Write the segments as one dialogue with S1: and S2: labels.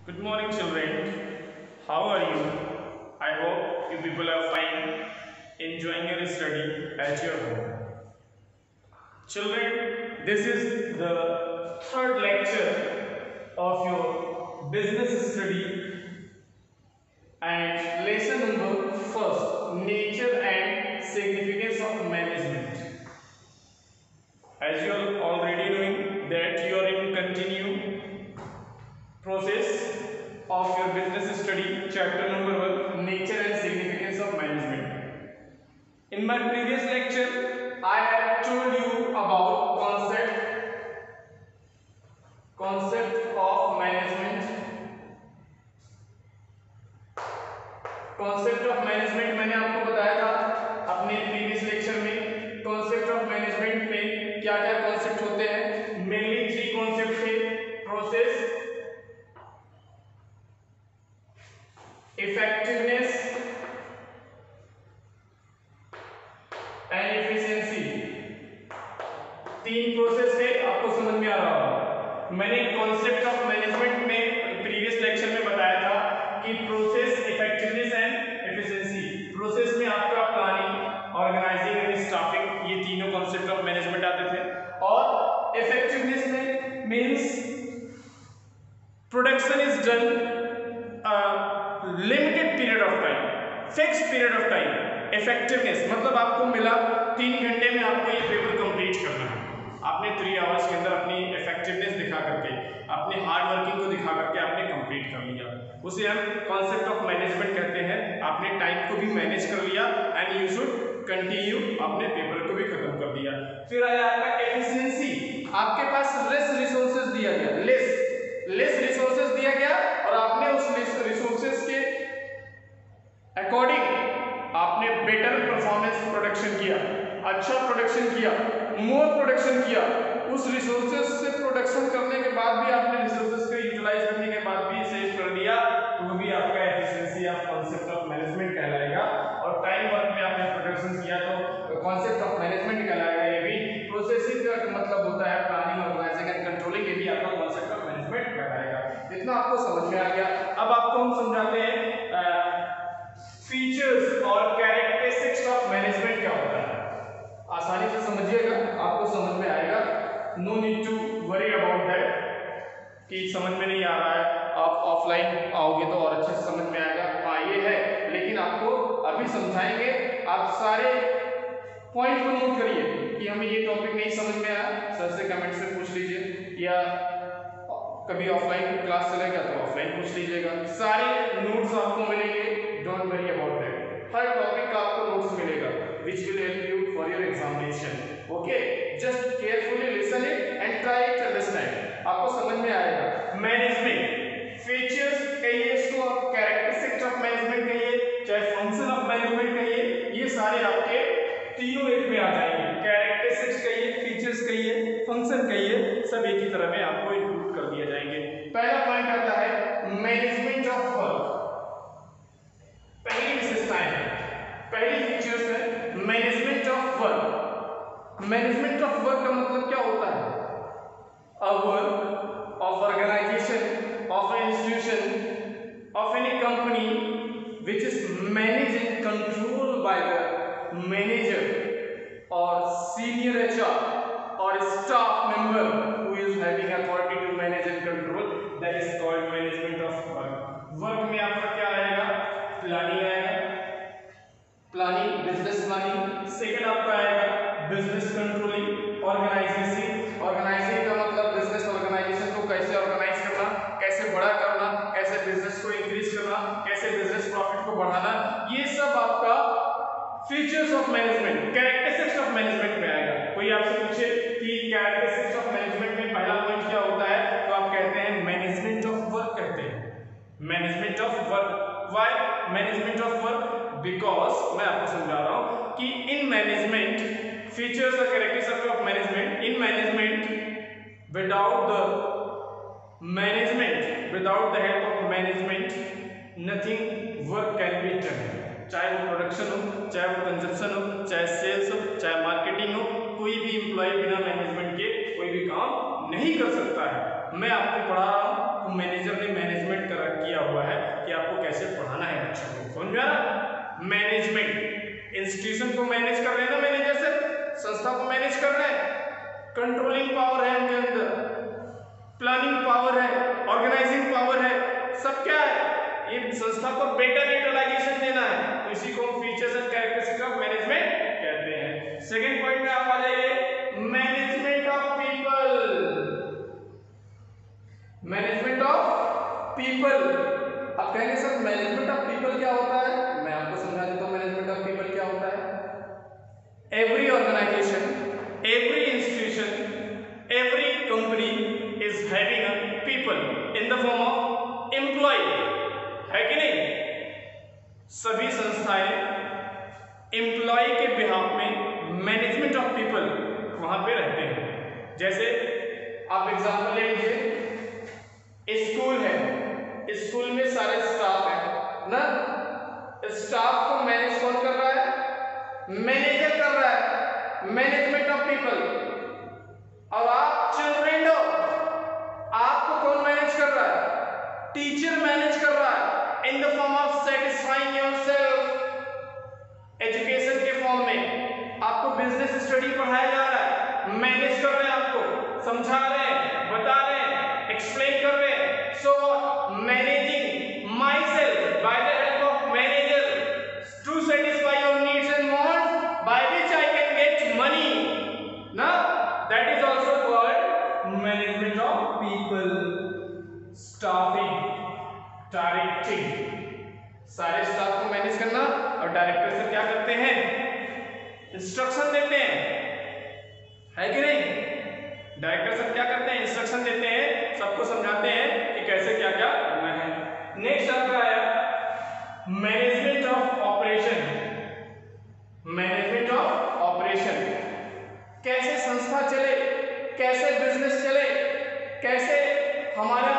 S1: Good morning, children. How are you? I hope you people are fine, enjoying your study at your home. Children, this is the third lecture of your business study and lesson number first, nature and significance of management. As you are already knowing that you are in continue process of your business study, chapter number 1, nature and significance of management. In my previous lecture, I have told you about concept of management. Concept of management मैंने आपको बताया था अपने previous lecture में। concept of management में क्या क्या concept होते हैं? मेनली 3 कॉन्सेप्ट थे: process, effectiveness and efficiency। 3 process थे, आपको समझ में आ रहा होगा। मैंने कॉन्सेप्ट ऑफ मैनेजमेंट में प्रीवियस लेक्चर में बताया था कि process, effectiveness and efficiency. Process में आपका प्लानिंग, ऑर्गेनाइजिंग एंड स्टाफिंग, ये तीनों कॉन्सेप्ट ऑफ मैनेजमेंट आते थे। और इफेक्टिवनेस में means production is done limited period of time, fix period of time. Effectiveness मतलब आपको मिला 3 घंटे में आपको ये पेपर कंप्लीट करना है। आपने 3 आवर्स के अंदर अपनी इफेक्टिवनेस दिखा करके, अपने हार्ड वर्किंग को दिखा करके आपने कंप्लीट कर लिया, उसे हम कॉन्सेप्ट ऑफ मैनेजमेंट कहते हैं। आपने टाइम को भी मैनेज कर लिया एंड यू शुड कंटिन्यू, अपने पेपर को भी खत्म कर दिया। फिर आया आपका एफिशिएंसी। आपके पास लेस रिसोर्सेज दिया गया, लेस रिसोर्सेज दिया गया और आपने उस रिसोर्सेज के अकॉर्डिंग आपने बेटर परफॉर्मेंस प्रोडक्शन किया, अच्छा प्रोडक्शन किया, मोर प्रोडक्शन किया। उस रिसोर्सेज से प्रोडक्शन करने के बाद भी आपने रिसोर्सेज को यूटिलाइज करने के बाद भी सेव कर लिया, तो वो भी आपका efficiency of concept of management कहलाएगा। और टाइम वर्क में आपने प्रोडक्शन किया तो कॉन्सेप्ट ऑफ मैनेजमेंट कहलाएगा। ये भी प्रोसेसिंग का मतलब होता है प्लानिंग, ऑर्गेनाइजिंग एंड कंट्रोलिंग, ये भी आपका कॉन्सेप्ट ऑफ मैनेजमेंट कहलाएगा। इतना आपको समझ में आ गया। अब आपको हम समझाते हैं फीचर्स और कैरेक्टरिस्टिक्स ऑफ मैनेजमेंट क्या होता है। आसानी से समझिएगा, आपको समझ में आएगा। No need to worry about that कि समझ में नहीं आ रहा है, आप ऑफलाइन आओगे तो और अच्छे से समझ में आएगा। हाँ ये है, लेकिन आपको अभी समझाएंगे। आप सारे पॉइंट को नोट करिए कि हमें ये टॉपिक नहीं समझ में आया, सर से कमेंट में पूछ लीजिए, या कभी ऑफलाइन क्लास चलेगा तो ऑफलाइन पूछ लीजिएगा। सारे नोट्स आपको मिलेंगे, don't worry about that. Her topic का आपको नोट्स मिलेगा which will help you for your examination. Okay, just carefully listen it and try to understand. आपको समझ में आएगा। मैनेजमेंट फीचर्स कहिए इसको, कैरेक्टरिस्टिक्स ऑफ मैनेजमेंट कहिए, चाहे फंक्शन ऑफ मैनेजमेंट कहिए, ये सारे आपके तीनों एक में आ जाएंगे। कैरेक्टरिस्टिक्स कहिए, फीचर्स कहिए, फंक्शन कहिए, सब एक ही तरह में आपको इंक्लूड कर दिए जाएंगे। पहला पॉइंट आता है मैनेजमेंट ऑफ वर्क। पहली विशेषताएं है, पहली फीचर्स है management of work. Management of work का मतलब क्या होता है? A work of organisation of an institution of any company which is manage and control by the manager और सीनियर एचआर और staff member who is having authority to manage and control, that is called management of work. Work में आपका क्या आएगा? Planning आएगा, planning, business planning. Second आपका आएगा business controlling, organisation. Organising का मतलब बिजनेस ऑर्गेनाइजेशन को कैसे ऑर्गेनाइज करना, कैसे बड़ा करना, कैसे बिजनेस को इंक्रीज करना, कैसे बिजनेस प्रॉफिट को बढ़ाना, ये सब आपका features of management, characteristics of management में आएगा। कोई आपसे पूछे कि कैरेक्टरिस्टिक्स ऑफ मैनेजमेंट में पहला पॉइंट क्या होता है, तो आप कहते हैं मैनेजमेंट ऑफ वर्क कहते हैं। Management of work. Why management of work? Because मैं आपको समझा रहा हूं कि इन मैनेजमेंट फीचर्स और characteristics of management, in management without the help of management nothing work can be done. चाहे वो प्रोडक्शन हो, चाहे वो कंजप्शन हो, चाहे सेल्स हो, चाहे मार्केटिंग हो, कोई भी एम्प्लॉय बिना मैनेजमेंट के कोई भी काम नहीं कर सकता है। मैं आपको पढ़ा रहा हूँ तो मैनेजर ने मैनेजमेंट कर हुआ है कि आपको कैसे पढ़ाना है बच्चों को। समझ में आ रहा? मैनेजमेंट, इंस्टीट्यूशन को मैनेज कर रहे हैं ना मैनेजर से, संस्था को मैनेज कर रहे हैं, कंट्रोलिंग पावर है उनके अंदर, प्लानिंग पावर है, ऑर्गेनाइजिंग पावर है, सब क्या है, ये संस्था को बेटर यूटिलाइजेशन देना है। तो इसी को हम features and characteristics of management कहते हैं। सेकंड पॉइंट में आप आ जाइए, management of people. Management of people, अब कहेंगे सर मैनेजमेंट ऑफ पीपल क्या होता है? मैं आपको समझा देता हूं मैनेजमेंट ऑफ पीपल क्या होता है। Every organisation, every institution, every company is having a people in the form of employ, है कि नहीं? सभी संस्थाएं एम्प्लॉय के बिहाफ में मैनेजमेंट ऑफ पीपल वहां पे रहते हैं। जैसे आप एग्जांपल ले लीजिए, स्कूल है, स्कूल में सारे स्टाफ है ना, स्टाफ को मैनेज कौन कर रहा है? मैनेजर कर रहा है, मैनेजमेंट ऑफ पीपल। और आप चिल्ड्रेन हो, आपको कौन मैनेज कर रहा है? टीचर मैनेज कर रहा है इन the form of satisfying yourself. Education के फॉर्म में आपको बिजनेस स्टडी पढ़ाया जा रहा है, मैनेज कर रहे हैं, आपको समझा रहे हैं, बता रहे हैं, एक्सप्लेन कर रहे हैं। So managing myself by the help of manager to satisfy your needs and wants by which I can get money ना, that is also called management of people. Staffing, directing, सारे staff को manage करना, और director से क्या करते हैं? Instruction देते हैं, है कि नहीं? डायरेक्टर सब क्या करते हैं? इंस्ट्रक्शन देते हैं, सबको समझाते हैं कि कैसे क्या क्या करना है। नेक्स्ट आपका आया management of operation. Management of operation, कैसे संस्था चले, कैसे बिजनेस चले, कैसे हमारा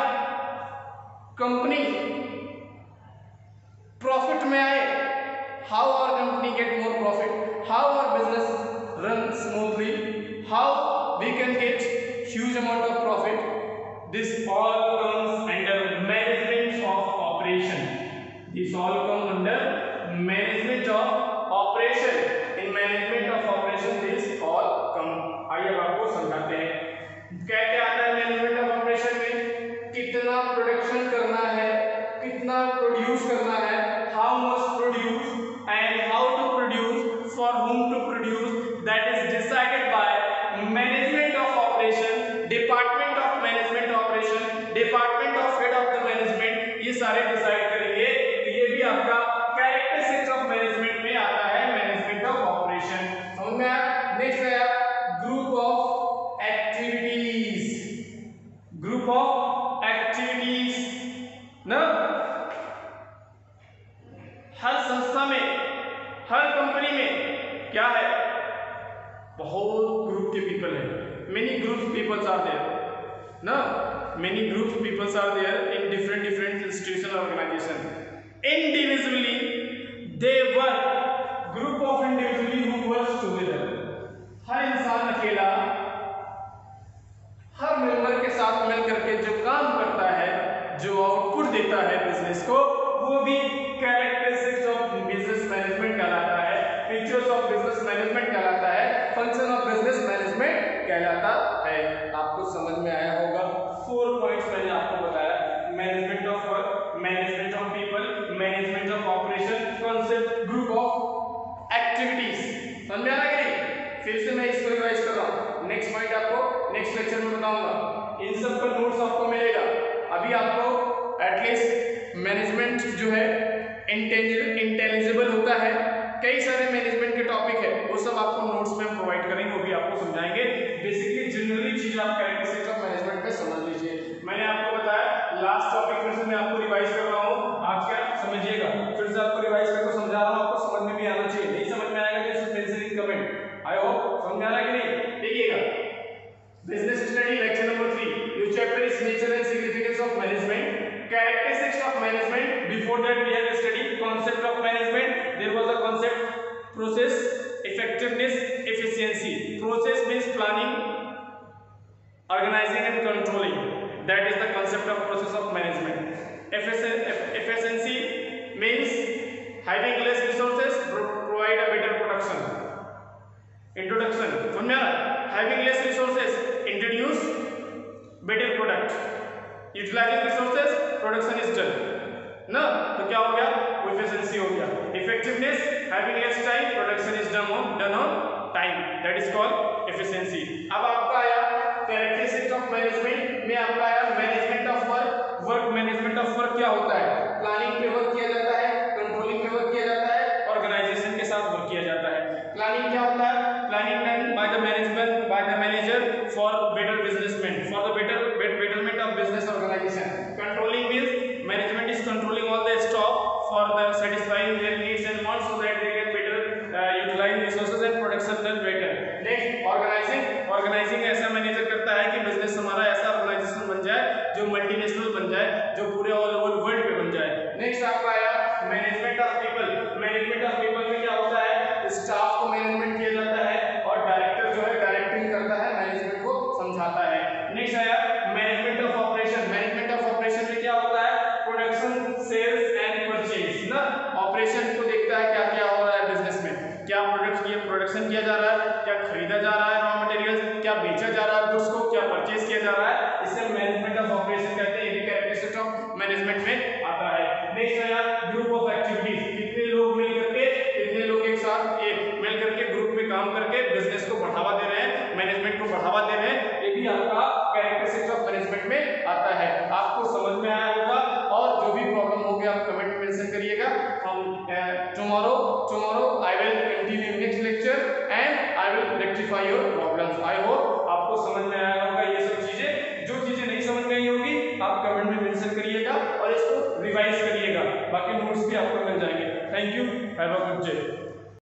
S1: कंपनी प्रॉफिट में आए, how our company get more profit, how our business run smoothly, how we can get huge amount of profit. This all comes under management of operation. This all come under management of operation. In management of operation this all come. आइए अब आपको समझाते हैं क्या क्या आता है management of operation में। कितना प्रोडक्शन करना है, कितना प्रोड्यूस करना है, how much produce and how to produce, for whom to produce, that is decided by management of operation, department of management operation, department of head of the management, ये सारे decide करेंगे। तो ये भी आपका कैरेक्टरिस्टिक्स ऑफ मैनेजमेंट में आता है, मैनेजमेंट ऑफ ऑपरेशन। समझ में आया? नेक्स्ट आया group of activities. Group of activities ना, हर संस्था में, हर कंपनी में क्या है? बहुत ग्रुप के पीपल है, many groups peoples are there ना, many groups peoples are there in different institutional organization. Individually they work, group of individually who works together. हर इंसान अकेला हर मेंबर के साथ मिल करके जो काम करता है, जो आउटपुट देता है बिजनेस को, वो भी कैरेक्टरिस्टिक्स ऑफ बिजनेस मैनेजमेंट कहलाता है, फीचर्स ऑफ बिजनेस मैनेजमेंट कहलाता है, फंक्शन ऑफ बिजनेस मैनेजमेंट कहलाता है। आपको समझ में आया होगा। 4 पॉइंट्स मैंने आपको बताया, management of work, management of people, management of operation, concept, group of activities. समझ में आ रहा है कि नहीं? फिर से मैं इसको रिवाइज कर रहा हूँ, नेक्स्ट पॉइंट आपको नेक्स्ट लेक्चर में बताऊंगा, इन सब का नोट्स आपको मिलेगा। अभी आपको एटलीस्ट मैनेजमेंट जो है इंटेलिजिबल होता है, कई सारे मैनेजमेंट के टॉपिक है, वो सब आपको नोट्स में हम प्रोवाइड करेंगे, वो भी आपको समझाएंगे। बेसिकली जनरली चीज आप कैरेक्टरिस्टिक्स ऑफ मैनेजमेंट में समझ लीजिए। मैंने आपको बताया लास्ट टॉपिक फिर से मैं आपको रिवाइज कर रहा हूँ, आप क्या समझिएगा, फिर से आपको रिवाइज करके समझा रहा हूँ, आपको समझ में भी आना चाहिए। नहीं समझ में आएगा तो इसको mention in comment. I hope समझ में आ रहा है कि नहीं? देखिएगा, business study lecture number 3, your chapter is nature and significance of management, characteristics of management. Before that we have studied concept of management. There was a concept process, effectiveness, efficiency. Process means planning, organizing and controlling. That is the concept of process of management. Utilising resources, production is done ना, तो क्या हो गया, efficiency हो गया। Effectiveness, having less time, production is done on time, that is called efficiency. अब आपका आया कैरेक्टरिस्टिक्स ऑफ मैनेजमेंट में, आपका आया management of work. Work management of work क्या होता है, प्लानिंग पे वर्क किया जाता है, कंट्रोलिंग पे वर्क किया जाता है, ऑर्गेनाइजेशन के साथ वर्क किया जाता है। प्लानिंग क्या होता है, planning done by the management, bye the manager for better businessman, for the betterment of business organization. Controlling means management is controlling all the staff for the satisfying their needs and wants so that they can better utilize resources and production done better. Next, organizing ऐसा manager करता है कि business हमारा ऐसा organisation बन जाए जो multinational बन जाए, जो पूरे ऑल ओवर वर्ल्ड पे बन जाए। नेक्स्ट आपका आया management of people. Management of people में क्या होता है, स्टाफ को मैनेजमेंट किया जाता है और डायरेक्टर जो है डायरेक्टिंग करता है, मैनेजमेंट को समझाता है। नेक्स्ट आया management of operation. Management of operation में क्या होता है, प्रोडक्शन, सेल्स एंड परचेज ना, ऑपरेशन को देखता है क्या क्या हो रहा है बिजनेस में, क्या प्रोडक्शन किया जा रहा है, क्या खरीदा जा रहा है रॉ मटेरियल्स, क्या बेचा जा रहा है गुड्स को, क्या परचेज किया जा रहा है, इसे मैनेजमेंट ऑफ ऑपरेशन कहते हैं। ये भी कैरेक्टरिस्टिक्स ऑफ मैनेजमेंट में आता है। नेक्स्ट आया ग्रुप ऑफ एक्टिविटीज, कितने लोग मिल करके, कितने लोग एक साथ मिल करके ग्रुप में काम करके बिजनेस को बढ़ावा दे रहे हैं, मैनेजमेंट को बढ़ावा दे रहे हैं, ये भी आपका कैरेक्टरिस्टिक्स ऑफ मैनेजमेंट में आता है। आपको समझ में आया होगा, और जो भी प्रॉब्लम होगी आप कमेंट में मेंशन करिएगा। हम tomorrow I will continue next lecture and I will rectify your problems. I hope आपको समझ में आया होगा ये सब चीजें। जो चीजें नहीं समझ में आई होगी आप कमेंट में मेंशन करिएगा और इसको रिवाइज करिएगा, बाकी नोट्स भी आपको मिल जाएंगे। Thank you, have a good day.